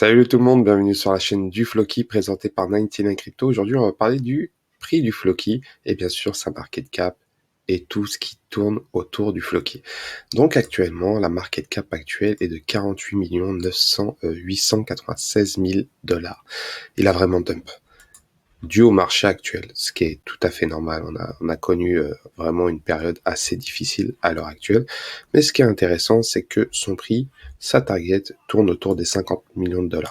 Salut tout le monde, bienvenue sur la chaîne du Floki présentée par 99 Crypto. Aujourd'hui, on va parler du prix du Floki et bien sûr sa market cap et tout ce qui tourne autour du Floki. Donc actuellement, la market cap actuelle est de 48 896 000 $. Il a vraiment dump dû au marché actuel, ce qui est tout à fait normal. On a connu vraiment une période assez difficile à l'heure actuelle. Mais ce qui est intéressant, c'est que son prix, sa target, tourne autour des 50 millions de $.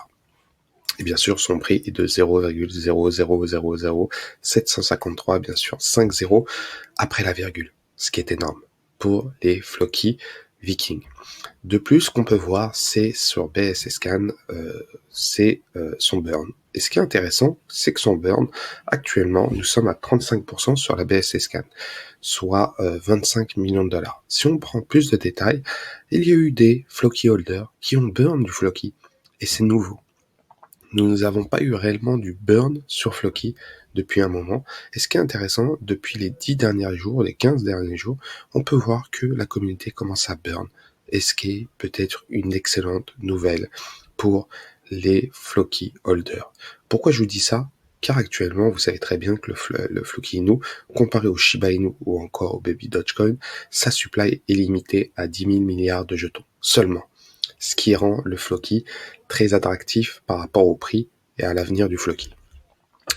Et bien sûr, son prix est de 0,0000753, bien sûr, 5 zéros après la virgule, ce qui est énorme pour les Floki Vikings. De plus, ce qu'on peut voir, c'est sur BSC Scan, c'est son burn. Et ce qui est intéressant, c'est que son burn, actuellement, nous sommes à 35% sur la BSC Scan, soit 25 millions de $. Si on prend plus de détails, il y a eu des Floki holders qui ont burn du Floki, et c'est nouveau. Nous n'avons pas eu réellement du burn sur Floki depuis un moment. Et ce qui est intéressant, depuis les 10 derniers jours, les 15 derniers jours, on peut voir que la communauté commence à burn. Et ce qui est peut-être une excellente nouvelle pour les Floki holders. Pourquoi je vous dis ça? Car actuellement, vous savez très bien que le Floki Inu, comparé au Shiba Inu ou encore au Baby Dogecoin, sa supply est limitée à 10 000 milliards de jetons seulement. Ce qui rend le Floki très attractif par rapport au prix et à l'avenir du Floki.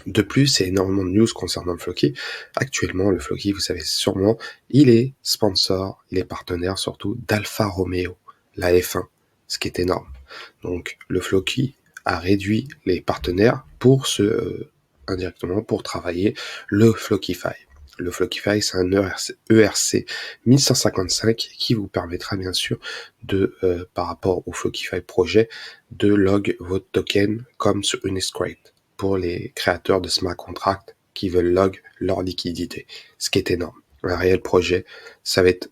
De plus, il y a énormément de news concernant le Floki. Actuellement, le Floki, vous savez sûrement, il est sponsor, il est partenaire surtout d'Alfa Romeo, la F1, ce qui est énorme. Donc, le Floki a réduit les partenaires pour indirectement pour travailler le Flokify. Le Flokify, c'est un ERC 1155 qui vous permettra bien sûr de, par rapport au Flokify projet, de log votre token comme sur Uniscrate pour les créateurs de smart contracts qui veulent log leur liquidité, ce qui est énorme. Un réel projet, ça va être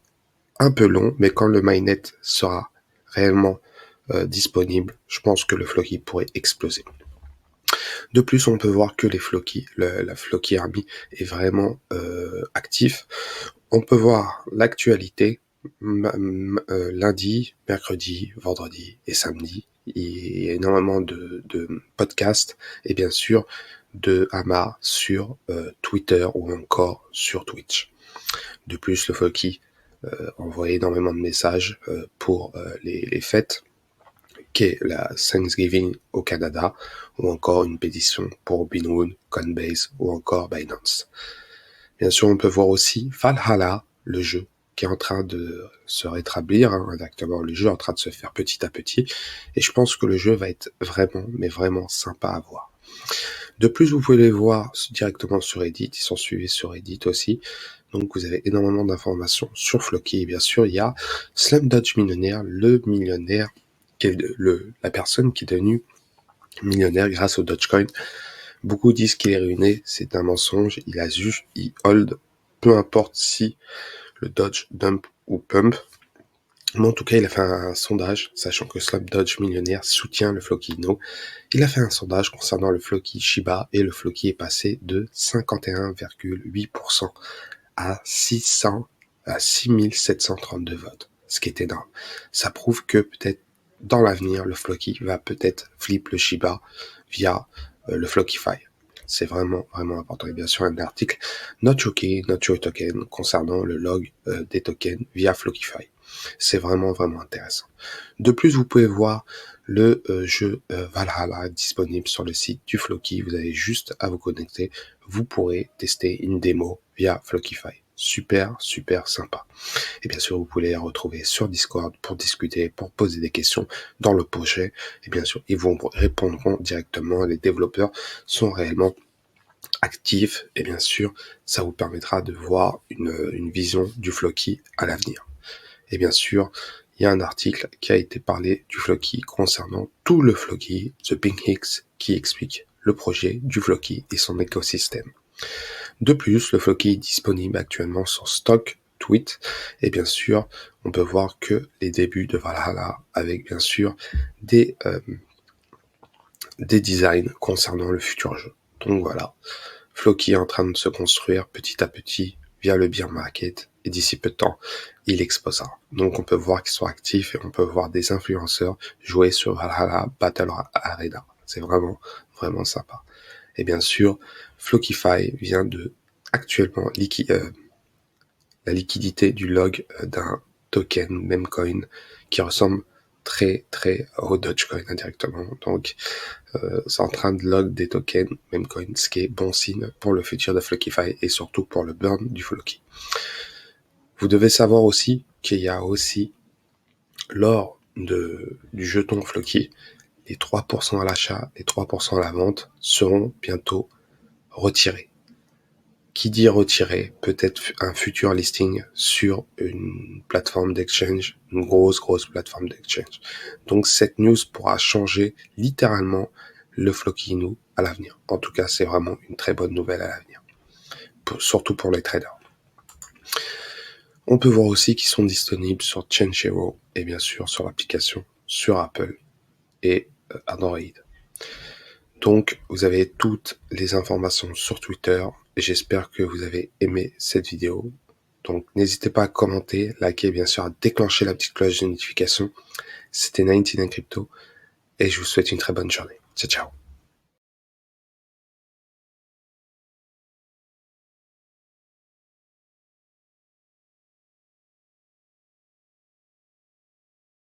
un peu long, mais quand le mainnet sera réellement disponible, je pense que le Floki pourrait exploser. De plus, on peut voir que les Floki, la Floki Army est vraiment actif. On peut voir l'actualité lundi, mercredi, vendredi et samedi. Il y a énormément de podcasts et bien sûr de Hama sur Twitter ou encore sur Twitch. De plus, le Floki envoie énormément de messages pour les fêtes, qu'est la Thanksgiving au Canada, ou encore une pétition pour Binwood, Coinbase ou encore Binance. Bien sûr, on peut voir aussi Valhalla, le jeu, qui est en train de se rétablir, exactement, le jeu est en train de se faire petit à petit, et je pense que le jeu va être vraiment, mais vraiment sympa à voir. De plus, vous pouvez les voir directement sur Reddit, ils sont suivis sur Reddit aussi, donc vous avez énormément d'informations sur Floki, et bien sûr, il y a Slumdog Millionnaire, le millionnaire, qui est la personne qui est devenue millionnaire grâce au Dogecoin. Beaucoup disent qu'il est ruiné, c'est un mensonge, il hold, peu importe si le Doge dump ou pump. Mais en tout cas, il a fait un sondage, sachant que Slumdog Millionnaire soutient le Floki No. Il a fait un sondage concernant le Floki Shiba et le Floki est passé de 51,8% à 6732 votes, ce qui est énorme. Ça prouve que peut-être dans l'avenir, le Floki va peut-être flip le Shiba via le Flokify. C'est vraiment, vraiment important. Et bien sûr, un article Not Your Key, Not Your Token concernant le log des tokens via Flokify. C'est vraiment, vraiment intéressant. De plus, vous pouvez voir le jeu Valhalla disponible sur le site du Floki. Vous avez juste à vous connecter. Vous pourrez tester une démo via Flokify. Super, super sympa. Et bien sûr, vous pouvez les retrouver sur Discord pour discuter, pour poser des questions dans le projet. Et bien sûr, ils vous répondront directement. Les développeurs sont réellement actifs. Et bien sûr, ça vous permettra de voir une vision du Floki à l'avenir. Et bien sûr, il y a un article qui a été parlé du Floki concernant tout le Floki, The Pink Hicks, qui explique le projet du Floki et son écosystème. De plus, le Floki est disponible actuellement sur Stock Tweet, et bien sûr, on peut voir que les débuts de Valhalla, avec bien sûr des designs concernant le futur jeu. Donc voilà, Floki est en train de se construire petit à petit via le bear market, et d'ici peu de temps, il explosera. Donc on peut voir qu'ils sont actifs et on peut voir des influenceurs jouer sur Valhalla Battle Arena. C'est vraiment, vraiment sympa. Et bien sûr, Flockify vient de actuellement la liquidité du log d'un token Memcoin qui ressemble très très au Dogecoin indirectement. Donc c'est en train de log des tokens Memcoin, ce qui est bon signe pour le futur de Flockify et surtout pour le burn du Floki. Vous devez savoir aussi qu'il y a aussi lors du jeton Floki, les 3% à l'achat et 3% à la vente seront bientôt retirés. Qui dit retirer peut être un futur listing sur une plateforme d'exchange, une grosse plateforme d'exchange. Donc cette news pourra changer littéralement le Floki Inu à l'avenir. En tout cas, c'est vraiment une très bonne nouvelle à l'avenir, surtout pour les traders. On peut voir aussi qu'ils sont disponibles sur ChainShare et bien sûr sur l'application sur Apple et Android. Donc, vous avez toutes les informations sur Twitter et j'espère que vous avez aimé cette vidéo. Donc, n'hésitez pas à commenter, liker, bien sûr, à déclencher la petite cloche de notification. C'était 99 Crypto et je vous souhaite une très bonne journée. Ciao, ciao.